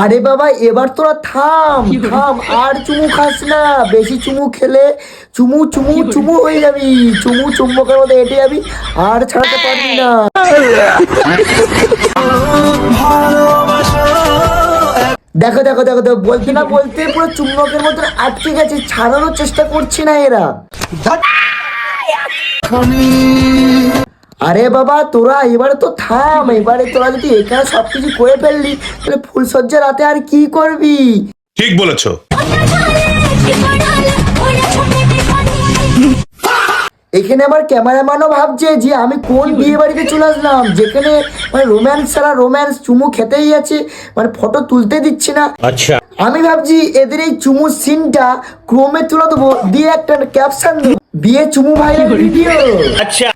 আরে বাবা এবার তোরা থাম থাম, আর চুমু খাস না। বেশি চুমু খেলে চুমু চুমু চুমু হয়ে যাবি, চুমু চুম্বকের মধ্যে এঁটে যাবি, আর ছাড়াতে পারবি না। দেখো দেখো দেখো দেখো, বলতে না বলতে পুরো চুম্বকের মতন আটকে গেছে, ছাড়ানোর চেষ্টা করছে না এরা। আরে বাবা তোরা এবারে তো থাম, এবারে তোরা যদি এখানে সবকিছু করে ফেললি তাহলে ফুলসজ্জা রাতে আর কি করবি? ঠিক বলেছো। এখানে আবার ক্যামেরাম্যানও ভাবছে যে আমি কোন বিয়ে বাড়িতে চলে আসলাম, যেখানে মানে রোম্যান্স ছাড়া রোম্যান্স, চুমু খেতেই আছে, মানে ফটো তুলতে দিচ্ছে না। আচ্ছা, আমি ভাবছি এদের এই চুমু সিনটা ক্রোমে তুলে দেবো, দিয়ে একটা ক্যাপশন দেবো, বিয়ে চুমু ভাইরাল ভিডিও। আচ্ছা।